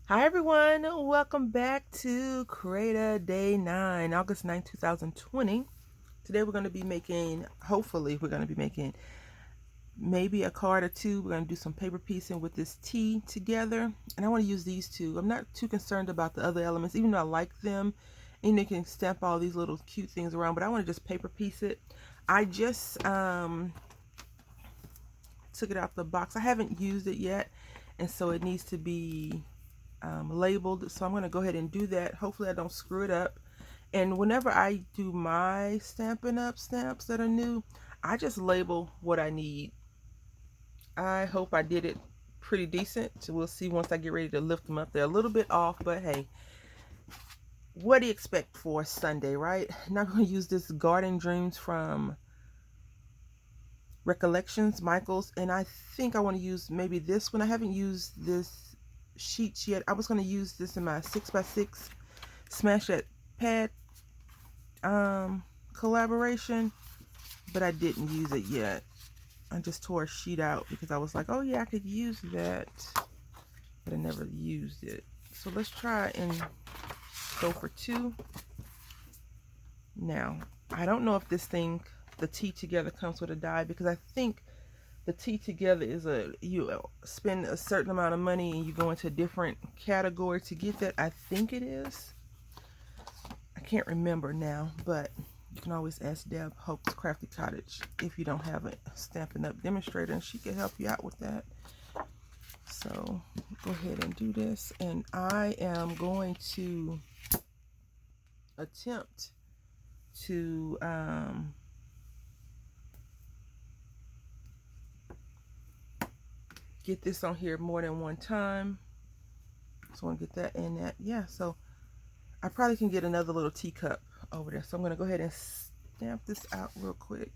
Hi everyone, welcome back to Creator Day 9, August 9th, 2020. Today we're going to be making, hopefully we're going to be making maybe a card or two. We're going to do some paper piecing with this tea together. And I want to use these two. I'm not too concerned about the other elements, even though I like them. And you can stamp all these little cute things around, but I want to just paper piece it. I just took it out the box. I haven't used it yet, and so it needs to be labeled. So I'm going to go ahead and do that. Hopefully I don't screw it up. And whenever I do my Stampin' Up! Stamps that are new, I just label what I need. I hope I did it pretty decent. We'll see once I get ready to lift them up. They're a little bit off, but hey, what do you expect for Sunday, right? Now I'm going to use this Garden Dreams from Recollections, Michaels, and I think I want to use maybe this one. I haven't used this sheets yet. I was going to use this in my 6x6 Smash That Pad collaboration, but I didn't use it yet. I just tore a sheet out because I was like, oh yeah, I could use that, but I never used it. So let's try and go for two. Now, I don't know if this thing, the tea together, comes with a die, because I think the tea together is you spend a certain amount of money and you go into a different category to get that. I think it is. I can't remember now, but you can always ask Deb Hope's Crafty Cottage if you don't have a Stampin' Up! Demonstrator, and she can help you out with that. So go ahead and do this, and I am going to attempt to get this on here more than one time. So I want to get that and that. Yeah, so I probably can get another little teacup over there. So I'm going to go ahead and stamp this out real quick.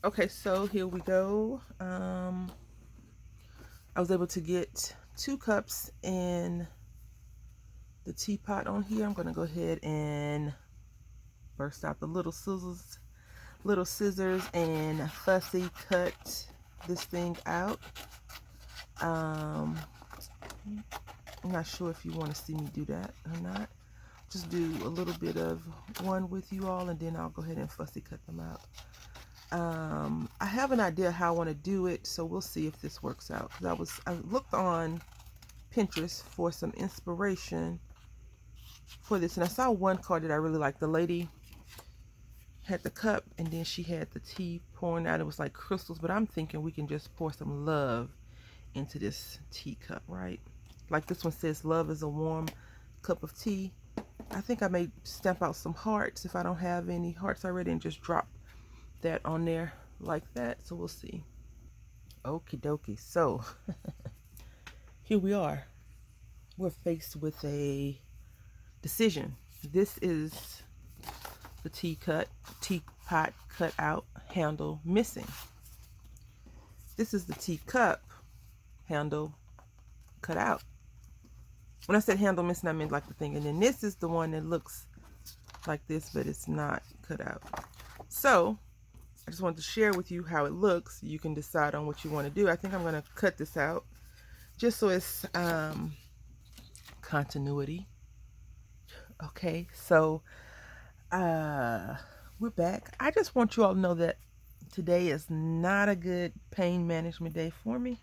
Okay, so here we go. I was able to get 2 cups in the teapot on here. I'm going to go ahead and burst out the little scissors and fussy cut this thing out. I'm not sure if you want to see me do that or not. Just do a little bit of one with you all, and then I'll go ahead and fussy cut them out. I have an idea how I want to do it, so we'll see if this works out. I looked on Pinterest for some inspiration for this, and I saw one card that I really liked. The lady had the cup, and then she had the tea pouring out. It was like crystals, but I'm thinking we can just pour some love into this teacup, right? Like this one says, love is a warm cup of tea. I think I may stamp out some hearts if I don't have any hearts already, and just drop that on there like that. So we'll see. Okie dokie. So here we are. We're faced with a decision. This is the teapot cut out, handle missing. This is the teacup, handle cut out. When I said handle missing, I meant like the thing. And then this is the one that looks like this, but it's not cut out. So I just wanted to share with you how it looks. You can decide on what you want to do. I think I'm going to cut this out just so it's continuity. Okay, so we're back. I just want you all to know that today is not a good pain management day for me.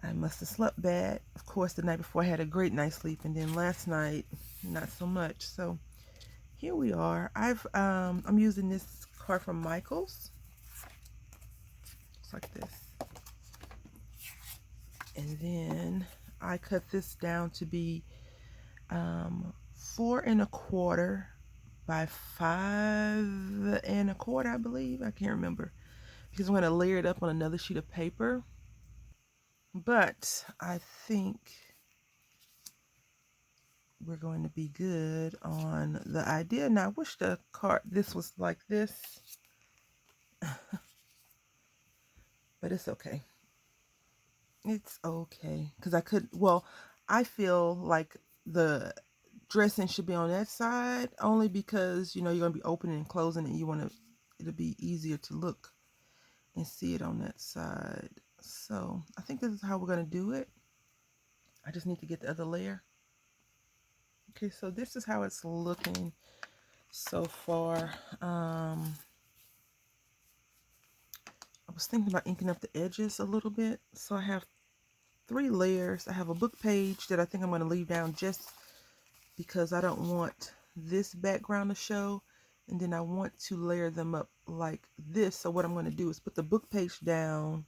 I must have slept bad. Of course, the night before I had a great night's sleep, and then last night not so much. So here we are. I'm using this card from Michaels. It's like this. And then I cut this down to be 4 1/4 by 5 1/4, I believe. I can't remember, because I'm going to layer it up on another sheet of paper. But I think we're going to be good on the idea. Now I wish this was like this, but it's okay. It's okay, because I feel like the dressing should be on that side, only because you're going to be opening and closing, and it'll be easier to look and see it on that side. So I think this is how we're going to do it. I just need to get the other layer. Okay, so this is how it's looking so far. I was thinking about inking up the edges a little bit. So I have 3 layers. I have a book page that I think I'm going to leave down just because I don't want this background to show. And then I want to layer them up like this. So what I'm going to do is put the book page down.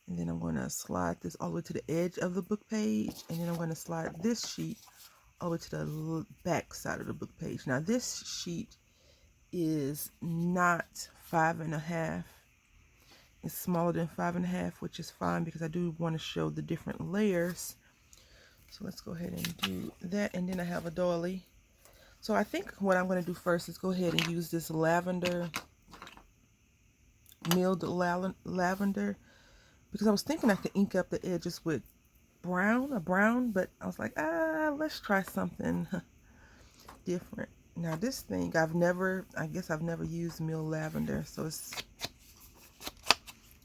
And then I'm going to slide this all the way to the edge of the book page. And then I'm going to slide this sheet all the way to the back side of the book page. Now this sheet is not 5.5. It's smaller than 5.5, which is fine because I do want to show the different layers. So let's go ahead and do that. And then I have a doily. So I think what I'm going to do first is go ahead and use this lavender, milled lavender, because I was thinking I could ink up the edges with brown, but I was like, let's try something different. Now this thing, I guess I've never used milled lavender, so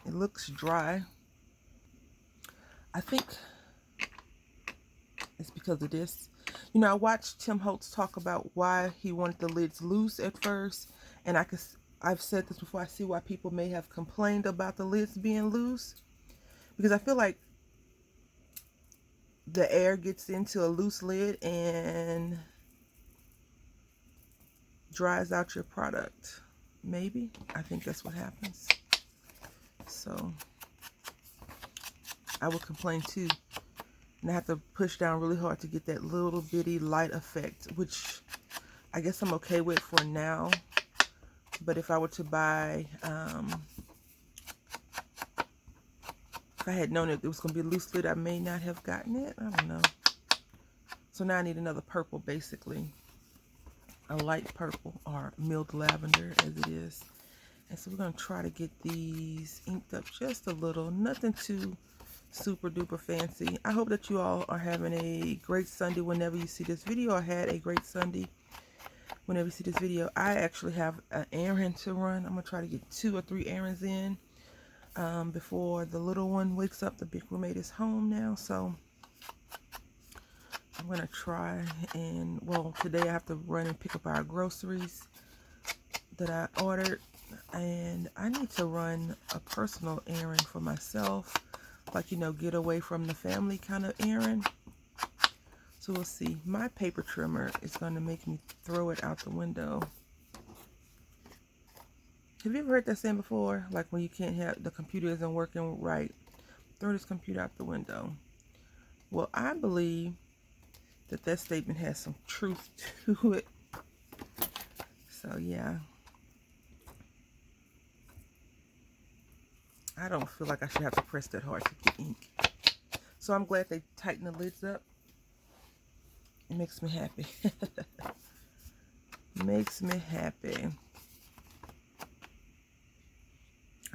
it looks dry. I think it's because of this. You know, I watched Tim Holtz talk about why he wanted the lids loose at first, and I've said this before, I see why people may have complained about the lids being loose, because I feel like the air gets into a loose lid and dries out your product. Maybe. I think that's what happens. So I would complain too. And I have to push down really hard to get that little bitty light effect, which I guess I'm okay with for now. But if I were to buy, if I had known it was going to be a loose lid, I may not have gotten it. I don't know. So now I need another purple, basically. A light purple, or milled lavender as it is. And so we're going to try to get these inked up just a little. Nothing too super duper fancy. I hope that you all are having a great Sunday whenever you see this video. I had a great Sunday whenever you see this video. I actually have an errand to run. I'm going to try to get 2 or 3 errands in before the little one wakes up. The big roommate is home now, so I'm going to try and, well, today I have to run and pick up our groceries that I ordered, and I need to run a personal errand for myself, like, you know, get away from the family kind of errand. So we'll see. My paper trimmer is going to make me throw it out the window. Have you ever heard that saying before? Like, when you can't have, the computer isn't working right, throw this computer out the window. Well, I believe that statement has some truth to it. So yeah, I don't feel like I should have to press that hard to get ink. So I'm glad they tightened the lids up. It makes me happy. Makes me happy.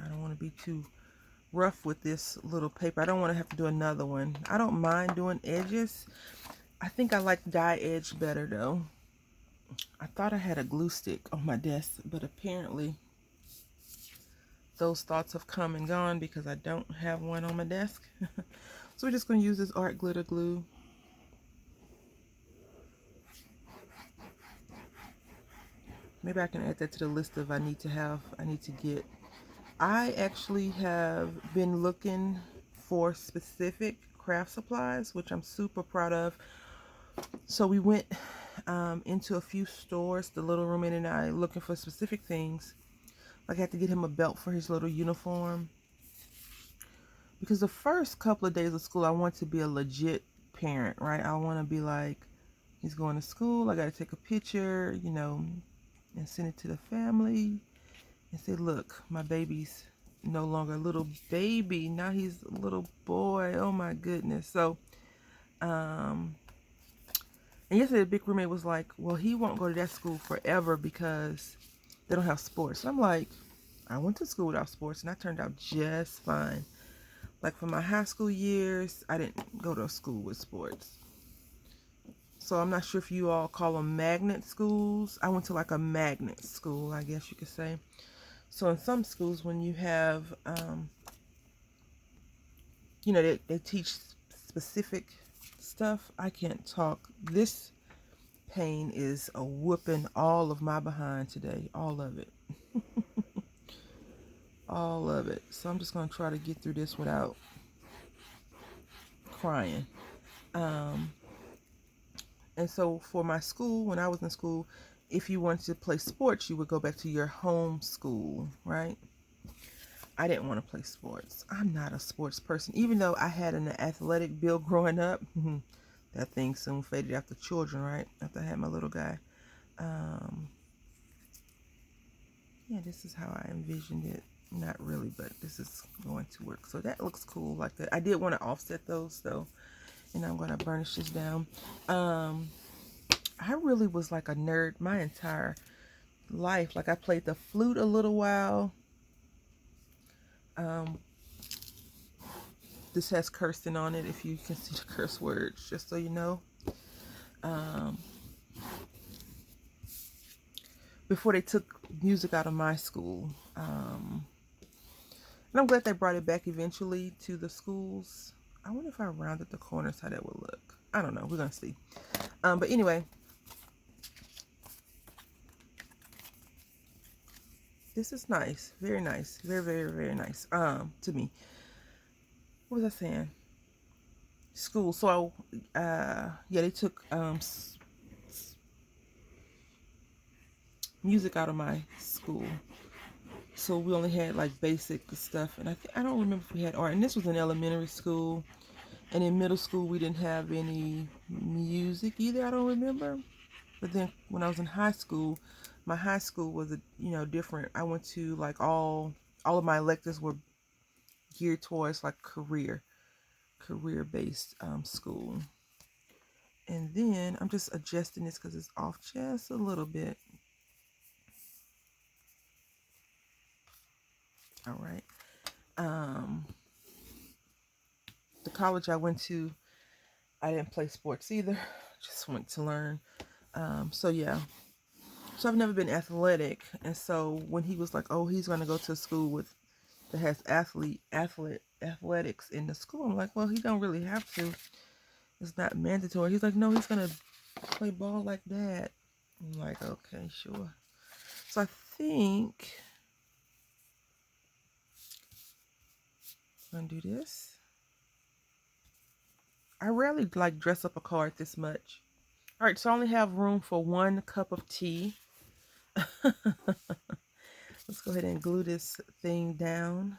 I don't want to be too rough with this little paper. I don't want to have to do another one. I don't mind doing edges. I think I like die edge better though. I thought I had a glue stick on my desk, but apparently those thoughts have come and gone because I don't have one on my desk. So we're just going to use this art glitter glue. Maybe I can add that to the list of I need to get. I actually have been looking for specific craft supplies, which I'm super proud of. So we went into a few stores, the little roommate and I, looking for specific things. Like I had to get him a belt for his little uniform. Because the first couple of days of school, I want to be a legit parent, right? I want to be like, he's going to school, I got to take a picture, you know, and send it to the family and say, look, my baby's no longer a little baby. Now he's a little boy. Oh my goodness. So, and yesterday the big roommate was like, well, he won't go to that school forever because they don't have sports. So I'm like, I went to school without sports and I turned out just fine. Like for my high school years, I didn't go to a school with sports. So I'm not sure if you all call them magnet schools. I went to like a magnet school, I guess you could say. So in some schools, when you have you know, they teach specific stuff. I can't talk. This pain is a whooping all of my behind today. All of it. All of it. So I'm just going to try to get through this without crying. Um, and so for my school, when I was in school, if you wanted to play sports, you would go back to your home school, right? I didn't want to play sports. I'm not a sports person. Even though I had an athletic build growing up, that thing soon faded after children, right? After I had my little guy. Um, yeah, this is how I envisioned it. Not really, but this is going to work. So that looks cool like that. I did want to offset those though. And I'm going to burnish this down. I really was like a nerd my entire life. Like I played the flute a little while. Um, this has cursing on it if you can see the curse words, just so you know. Um, before they took music out of my school. And I'm glad they brought it back eventually to the schools. I wonder if I rounded the corners how that would look. I don't know. We're going to see. But anyway, this is nice. Very nice. Very, very, very nice. To me. What was I saying? School. So, yeah, they took music out of my school. So we only had like basic stuff, and I don't remember if we had art. And this was in elementary school, and in middle school we didn't have any music either. I don't remember. But then when I was in high school, my high school was different. I went to like all of my electives were geared towards like career based school. And then I'm just adjusting this because it's off just a little bit. All right. The college I went to, I didn't play sports either. Just went to learn. So yeah. So I've never been athletic, and so when he was like, "Oh, he's going to go to a school that has athletics in the school," I'm like, "Well, he don't really have to. It's not mandatory." He's like, "No, he's going to play ball like that." I'm like, "Okay, sure." So I think I'm gonna do this. I rarely like dress up a card this much. All right, so I only have room for 1 cup of tea. Let's go ahead and glue this thing down.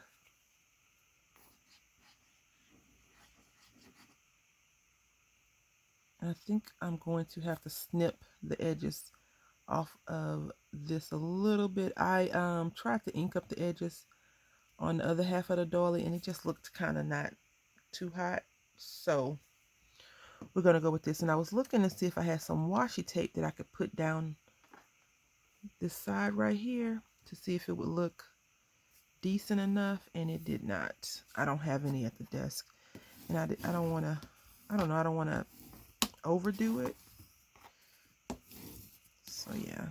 And I think I'm going to have to snip the edges off of this a little bit. I tried to ink up the edges on the other half of the doily, and it just looked kind of not too hot. So we're going to go with this. And I was looking to see if I had some washi tape that I could put down this side right here to see if it would look decent enough, and it did not. I don't have any at the desk, and I don't want to, I don't know, I don't want to overdo it. So yeah,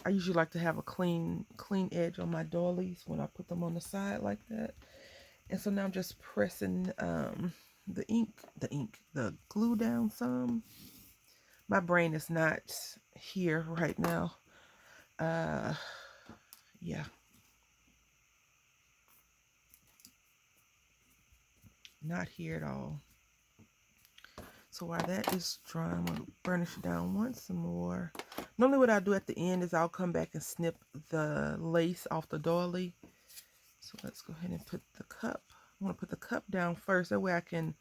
I usually like to have a clean edge on my doilies when I put them on the side like that. And so now I'm just pressing the glue down some. My brain is not here right now. Yeah. Not here at all. So while that is drying, I'm going to burnish it down once more. Normally what I'll do at the end is I'll come back and snip the lace off the doily. So let's go ahead and put the cup. I want to put the cup down first. That way I can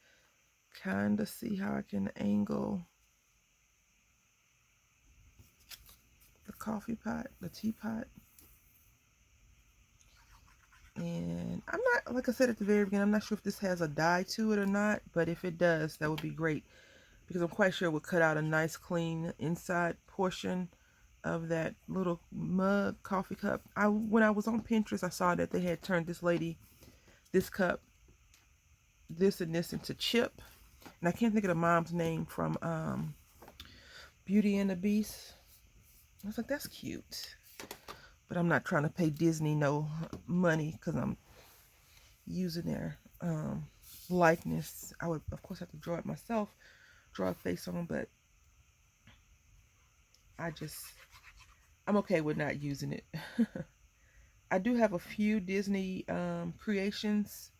kind of see how I can angle the coffee pot, the teapot. And I'm not, like I said at the very beginning, I'm not sure if this has a die to it or not, but if it does, that would be great, because I'm quite sure it would cut out a nice clean inside portion of that little mug coffee cup. When I was on Pinterest, I saw that they had turned this cup, this and this into chip, and I can't think of the mom's name from Beauty and the Beast. I was like, that's cute. But I'm not trying to pay Disney no money because I'm using their likeness. I would, of course, have to draw it myself, draw a face on them, but I'm okay with not using it. I do have a few Disney creations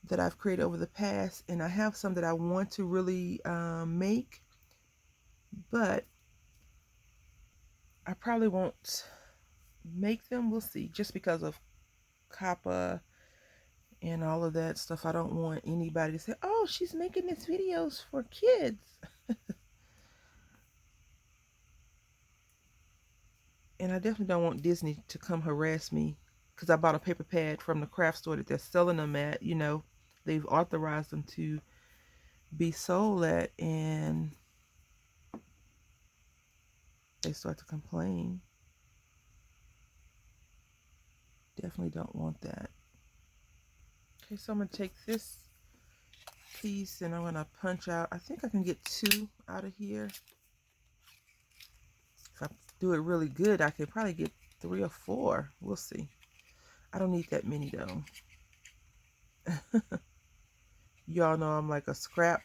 that I've created over the past, and I have some that I want to really make, but I probably won't make them. We'll see, just because of COPPA and all of that stuff. I don't want anybody to say, oh, she's making these videos for kids. And I definitely don't want Disney to come harass me because I bought a paper pad from the craft store that they're selling them at. You know, they've authorized them to be sold at, and they start to complain. Definitely don't want that. Okay, so I'm going to take this piece and I'm going to punch out. I think I can get 2 out of here. If I do it really good, I could probably get 3 or 4. We'll see. I don't need that many though. Y'all know I'm like a scrap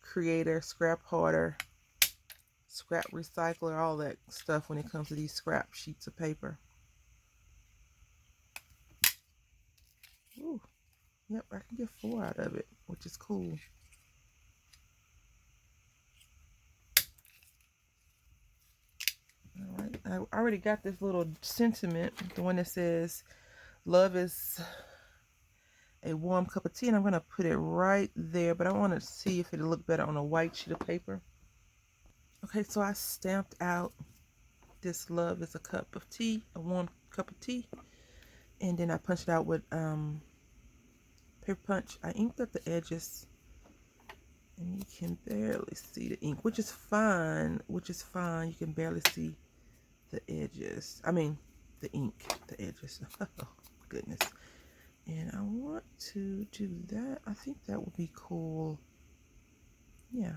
creator, scrap hoarder, scrap recycler, all that stuff when it comes to these scrap sheets of paper. Ooh, yep, I can get 4 out of it, which is cool. All right, I already got this little sentiment, the one that says, love is a warm cup of tea, and I'm going to put it right there, but I want to see if it'll look better on a white sheet of paper. Okay, so I stamped out this love is a cup of tea, a warm cup of tea, and then I punched it out with paper punch. I inked up the edges, and you can barely see the ink, which is fine, You can barely see the edges. I mean, the ink, the edges. Oh, goodness. And I want to do that. I think that would be cool. Yeah.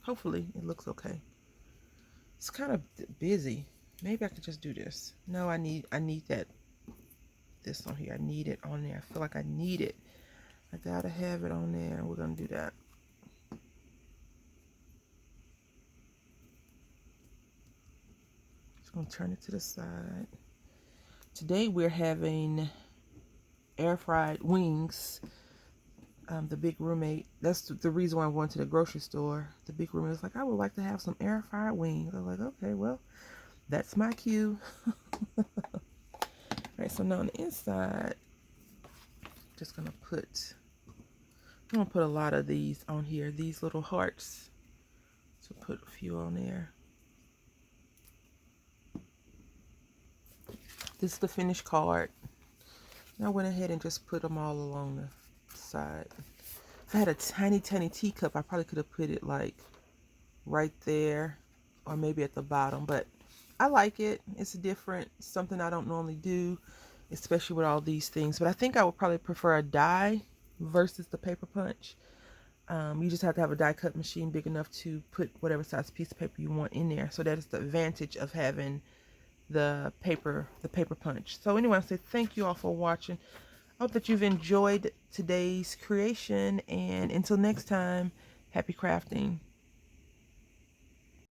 Hopefully it looks okay. It's kind of busy. Maybe I could just do this. No, I need this on here. I need it on there. I feel like I need it. I gotta have it on there. We're gonna do that. Just gonna turn it to the side. Today we're having air fried wings. The big roommate, that's the reason why I went to the grocery store. The big roommate was like, I would like to have some air fried wings. I was like, okay, well, that's my cue. All right, so now on the inside, just I'm gonna put a lot of these on here, these little hearts. So put a few on there. This is the finished card. And I went ahead and just put them all along the side. If I had a tiny, tiny teacup, I probably could have put it like right there or maybe at the bottom, but I like it. It's different, something I don't normally do, especially with all these things. But I think I would probably prefer a die versus the paper punch. You just have to have a die cut machine big enough to put whatever size piece of paper you want in there. So that is the advantage of having the paper punch. So anyway, I say thank you all for watching. I hope that you've enjoyed today's creation, and until next time, happy crafting.